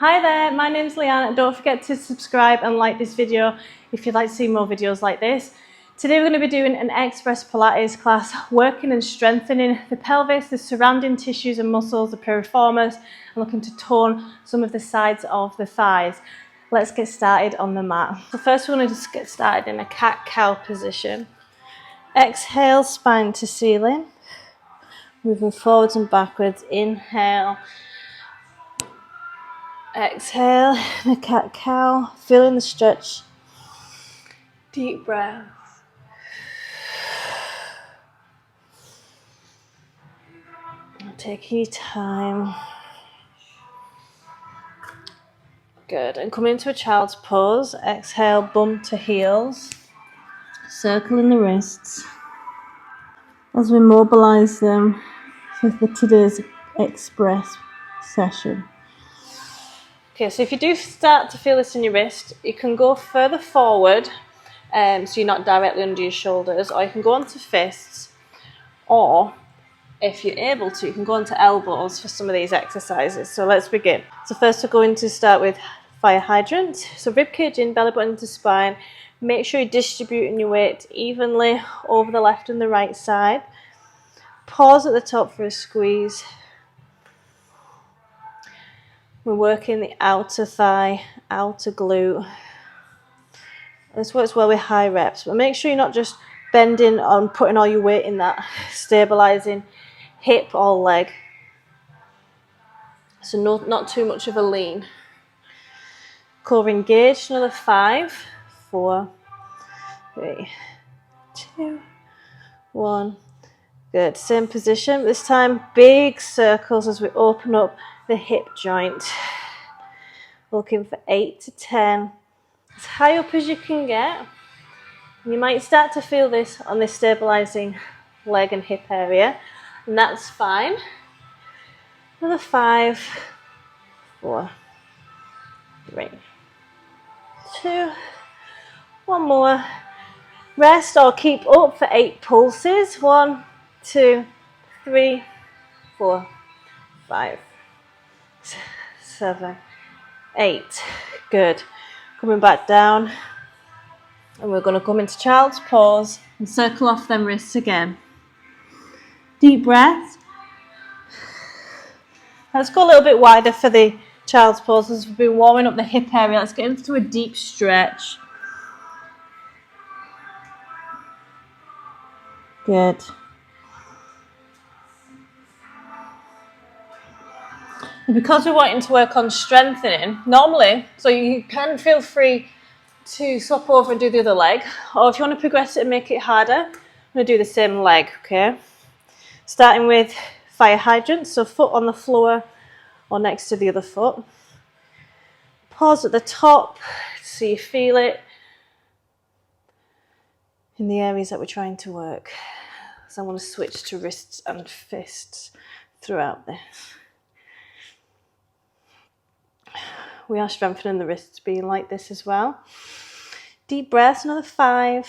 Hi there, my name's Leanne. Don't forget to subscribe and like this video if you'd like to see more videos like this. Today we're going to be doing an express Pilates class, working and strengthening the pelvis, the surrounding tissues and muscles, the piriformis, and looking to tone some of the sides of the thighs. Let's get started on the mat. So first we're going to just get started in a cat-cow position. Exhale, spine to ceiling, moving forwards and backwards. Inhale. Exhale, the cat-cow, feeling the stretch. Deep breath. Taking your time. Good, and come into a child's pose. Exhale, bum to heels. Circling the wrists. As we mobilise them for today's express session. Okay, so if you do start to feel this in your wrist, you can go further forward, so you're not directly under your shoulders, or you can go onto fists, or if you're able to, you can go onto elbows for some of these exercises. So let's begin. So first we're going to start with fire hydrant. So ribcage in, belly button to spine. Make sure you're distributing your weight evenly over the left and the right side. Pause at the top for a squeeze. We're working the outer thigh, outer glute. This works well with high reps, but make sure you're not just bending on putting all your weight in that stabilizing hip or leg. So not too much of a lean. Core engaged, another 5, 4, 3, 2, 1. Good, same position, this time big circles as we open up the hip joint. Looking for 8 to 10, as high up as you can get. You might start to feel this on this stabilizing leg and hip area, and that's fine. Another 5, 4, 3, 2, one more. Rest or keep up for 8 pulses. 1, 2, 3, 4, 5, 7, 8. Good. Coming back down, and we're going to come into child's pose and circle off them wrists again. Deep breath. Let's go a little bit wider for the child's pose as we've been warming up the hip area. Let's get into a deep stretch. Good. And because we're wanting to work on strengthening, normally, so you can feel free to swap over and do the other leg, or if you want to progress it and make it harder, I'm going to do the same leg, okay? Starting with fire hydrant, so foot on the floor or next to the other foot. Pause at the top so you feel it in the areas that we're trying to work. So I want to switch to wrists and fists throughout this. We are strengthening the wrists being like this as well. Deep breaths, another 5,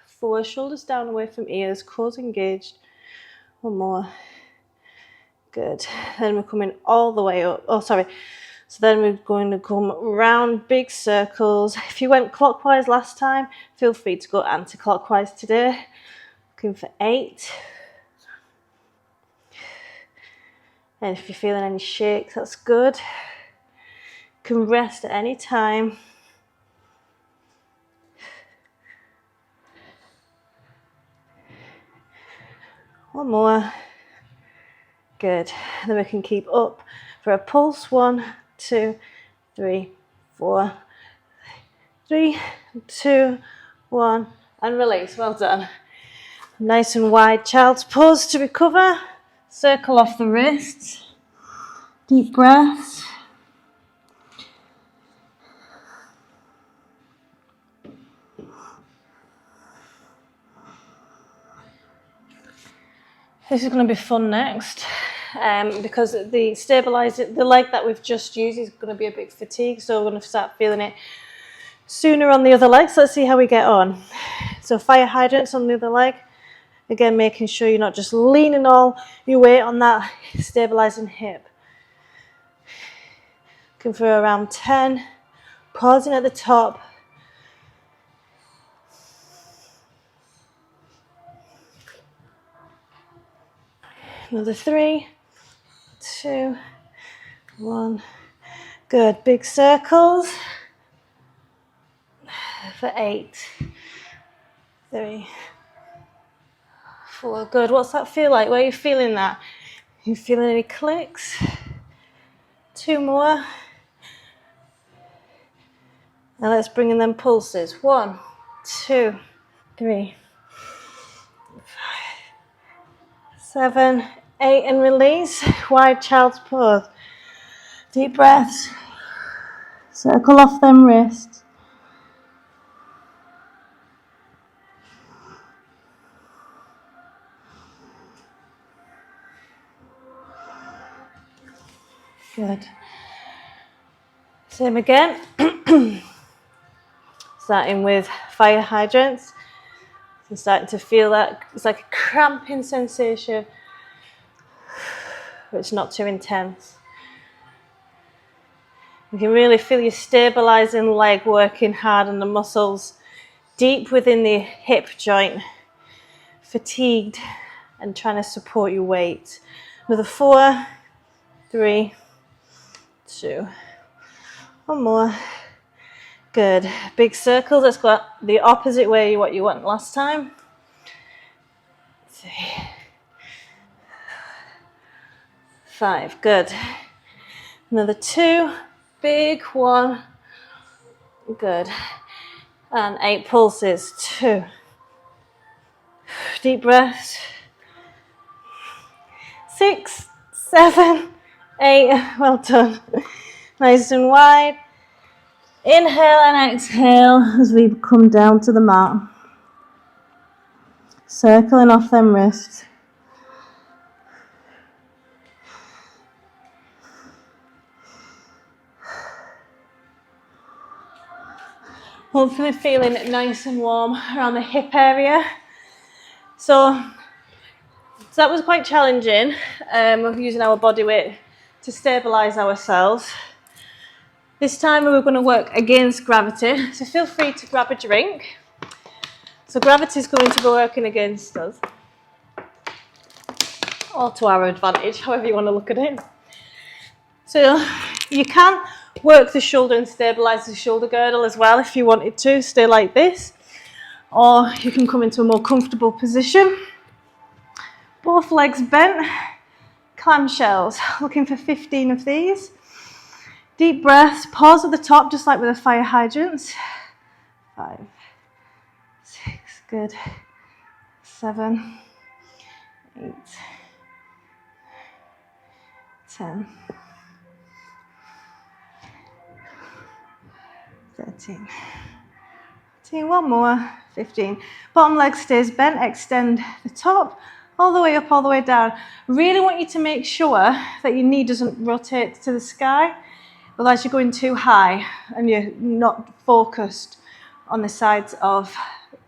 4, shoulders down away from ears, cores engaged. One more. Good. Then we're coming all the way up. Oh, sorry. So then we're going to come round big circles. If you went clockwise last time, feel free to go anti-clockwise today. Looking for 8. And if you're feeling any shakes, that's good. Can rest at any time. One more. Good. Then we can keep up for a pulse. 1, 2, 3, 4, 3, 2, 1, and release. Well done. Nice and wide child's pose to recover. Circle off the wrists. Deep breaths. This is going to be fun next, because the leg that we've just used is going to be a bit fatigued, so we're going to start feeling it sooner on the other leg. So let's see how we get on. So fire hydrants on the other leg. Again, making sure you're not just leaning all your weight on that stabilizing hip. Looking for around 10. Pausing at the top. Another 3, 2, 1. Good. Big circles for 8. 3, 4. Good. What's that feel like? Where are you feeling that? Are you feeling any clicks? 2 more. Now let's bring in them pulses. 1, 2, 3, 5, 7, 8, and release. Wide child's pose. Deep breaths. Circle off them wrists. Good. Same again. Starting with fire hydrants. I'm starting to feel that it's like a cramping sensation, but it's not too intense. You can really feel your stabilizing leg working hard on the muscles deep within the hip joint, fatigued and trying to support your weight. Another 4, 3, 2, 1 more. Good. Big circles. Let's go the opposite way what you went last time. 3, 5. Good. Another 2. Big 1. Good. And 8 pulses. 2. Deep breaths. 6, 7, 8. Well done. Nice and wide. Inhale and exhale as we come down to the mat. Circling off them wrists. Hopefully feeling nice and warm around the hip area. So that was quite challenging. We're using our body weight to stabilise ourselves. This time we're going to work against gravity, so feel free to grab a drink. So gravity is going to be working against us, or to our advantage, however you want to look at it. So you can work the shoulder and stabilise the shoulder girdle as well if you wanted to, stay like this. Or you can come into a more comfortable position. Both legs bent, clamshells, looking for 15 of these. Deep breaths, pause at the top, just like with the fire hydrants. 5, 6, good. 7, 8, 10, 13. 14, 1 more, 15. Bottom leg stays bent, extend the top, all the way up, all the way down. Really want you to make sure that your knee doesn't rotate to the sky. Otherwise you're going too high and you're not focused on the sides of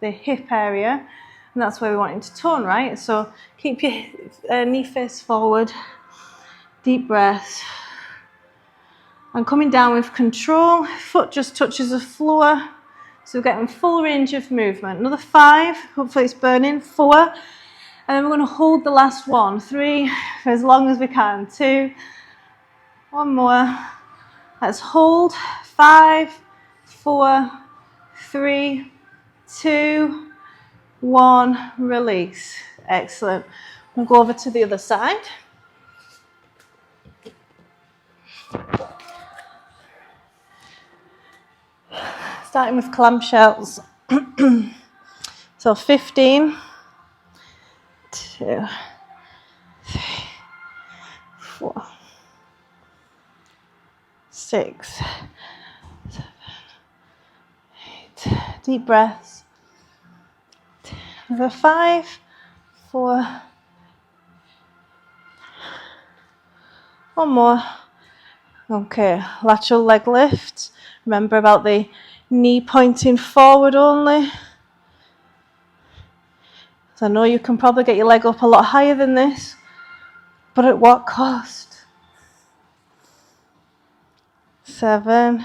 the hip area, and that's where we want it to tone, right? So keep your knee face forward, deep breath, and coming down with control. Foot just touches the floor, so we're getting full range of movement. Another 5, hopefully it's burning. 4, and then we're going to hold the last one. 3, for as long as we can. 2, 1 more. Let's hold. 5, 4, 3, 2, 1. Release. Excellent. We'll go over to the other side. Starting with clamshells. So 15, 2, 3, 4, 6, 7, 8. Deep breaths. Another 5, 4. 1 more. Okay, lateral leg lift. Remember about the knee pointing forward only. So I know you can probably get your leg up a lot higher than this, but at what cost? 7. And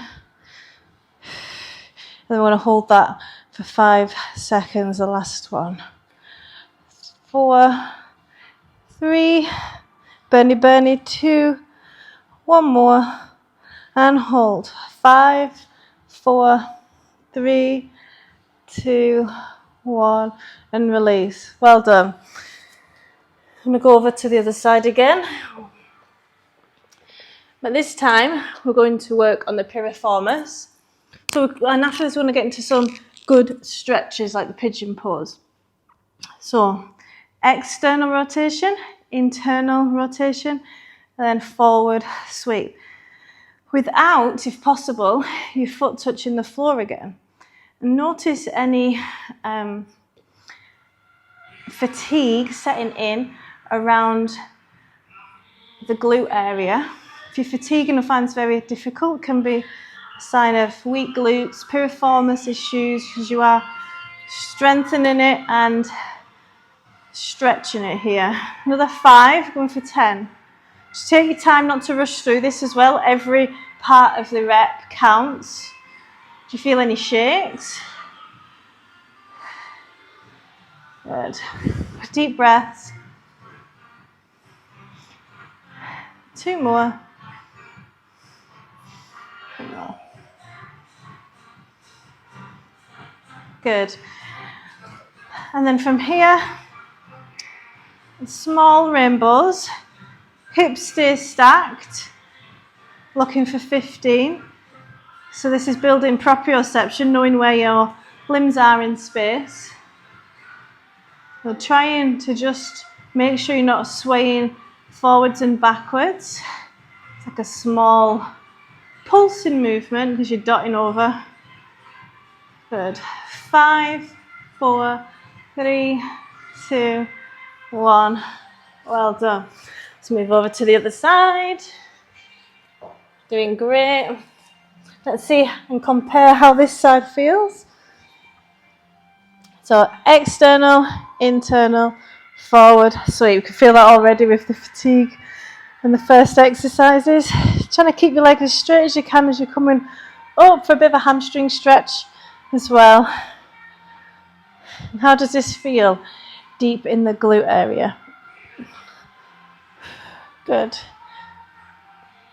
we want to hold that for 5 seconds, the last one. 4, 3, burny, 2, 1 more, and hold. 5, 4, 3, 2, 1, and release. Well done. I'm going to go over to the other side again. But this time, we're going to work on the piriformis. And after this, we're going to get into some good stretches like the pigeon pose. So, external rotation, internal rotation, and then forward sweep. Without, if possible, your foot touching the floor again. And notice any fatigue setting in around the glute area. If you're fatiguing or find this very difficult, it can be a sign of weak glutes, piriformis issues, because you are strengthening it and stretching it here. Another 5, going for 10. Just take your time not to rush through this as well. Every part of the rep counts. Do you feel any shakes? Good. Deep breaths. 2 more. Good. And then from here, small rainbows. Hips stay stacked. Looking for 15. So this is building proprioception, knowing where your limbs are in space. So trying to just make sure you're not swaying forwards and backwards. It's like a small pulsing movement because you're dotting over. Good. 5, 4, 3, 2, 1. Well done. Let's move over to the other side. Doing great. Let's see and compare how this side feels. So external, internal, forward sweep. You can feel that already with the fatigue and the first exercises. Trying to keep your legs as straight as you can as you're coming up for a bit of a hamstring stretch as well. And how does this feel? Deep in the glute area. Good.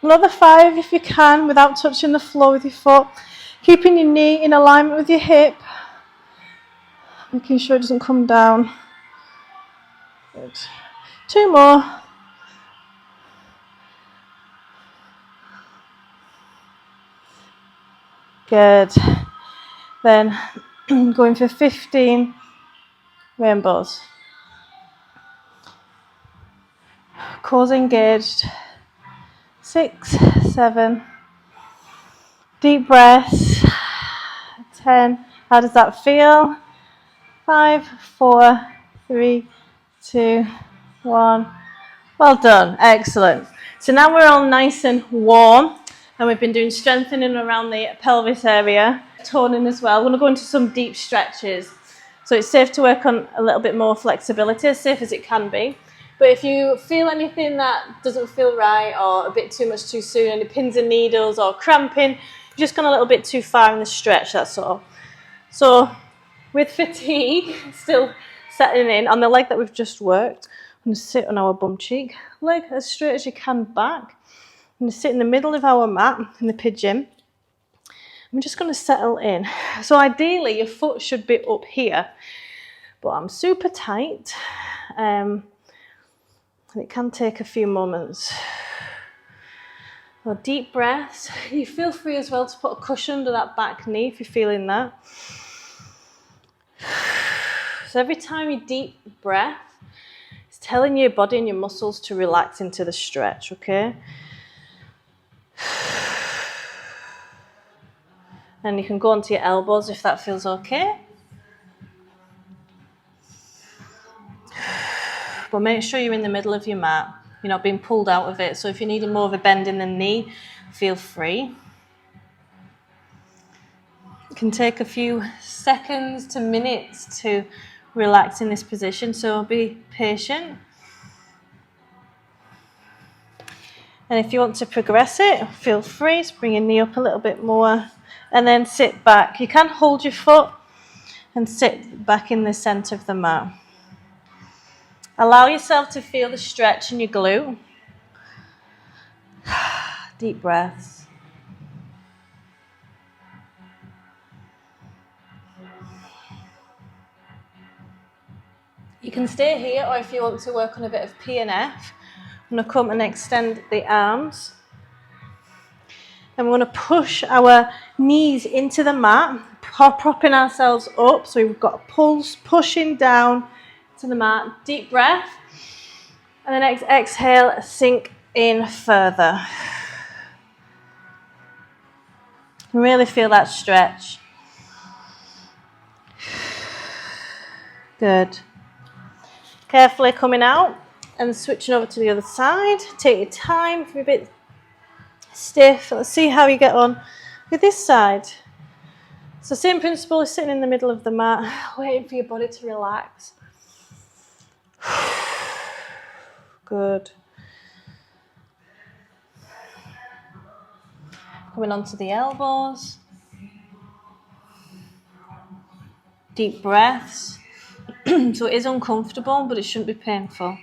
Another 5 if you can, without touching the floor with your foot. Keeping your knee in alignment with your hip. Making sure it doesn't come down. Good. 2 more. Good. Then going for 15 rainbows. Cores engaged. 6, 7. Deep breaths. 10. How does that feel? 5, 4, 3, 2, 1. Well done. Excellent. So now we're all nice and warm, and we've been doing strengthening around the pelvis area, toning as well. We're going to go into some deep stretches. So it's safe to work on a little bit more flexibility, as safe as it can be. But if you feel anything that doesn't feel right or a bit too much too soon, any pins and needles or cramping, you've just gone a little bit too far in the stretch, that's all. So with fatigue still setting in on the leg that we've just worked, I'm going to sit on our bum cheek, leg as straight as you can back. I'm going to sit in the middle of our mat in the pigeon. I'm just going to settle in. So ideally your foot should be up here, but I'm super tight. And it can take a few moments. So deep breaths. You feel free as well to put a cushion under that back knee if you're feeling that. So every time you deep breath, it's telling your body and your muscles to relax into the stretch, okay? And you can go onto your elbows if that feels okay. But make sure you're in the middle of your mat. You're not being pulled out of it. So if you need more of a bend in the knee, feel free. It can take a few seconds to minutes to relax in this position, so be patient. And if you want to progress it, feel free to bring your knee up a little bit more and then sit back. You can hold your foot and sit back in the centre of the mat. Allow yourself to feel the stretch in your glute. Deep breaths. You can stay here, or if you want to work on a bit of P&F, I'm going to come and extend the arms. And we're going to push our knees into the mat, propping ourselves up. So we've got a pulse pushing down to the mat. Deep breath. And then exhale, sink in further. Really feel that stretch. Good. Carefully coming out and switching over to the other side. Take your time if you're a bit stiff. Let's see how you get on with this side. So same principle as sitting in the middle of the mat, waiting for your body to relax. Good. Coming onto the elbows. Deep breaths. So it is uncomfortable, but it shouldn't be painful.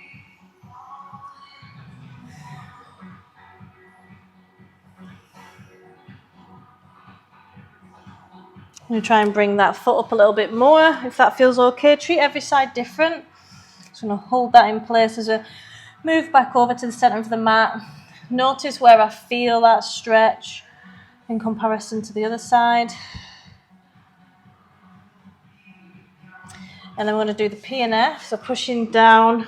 I'm going to try and bring that foot up a little bit more, if that feels okay. Treat every side different. Just going to hold that in place as I move back over to the centre of the mat. Notice where I feel that stretch in comparison to the other side. And then we're going to do the P&F, so pushing down,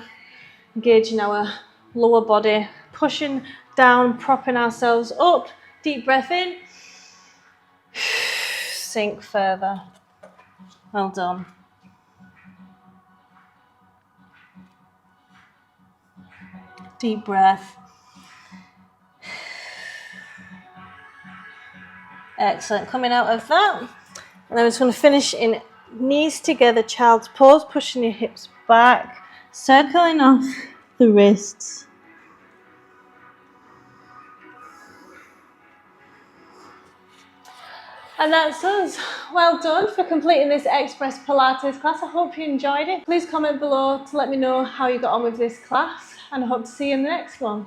engaging our lower body, pushing down, propping ourselves up. Deep breath in. Sink further. Well done. Deep breath. Excellent. Coming out of that. And then we're just going to finish in knees together, child's pose, pushing your hips back, circling off the wrists. And that's us. Well done for completing this Express Pilates class. I hope you enjoyed it. Please comment below to let me know how you got on with this class, and I hope to see you in the next one.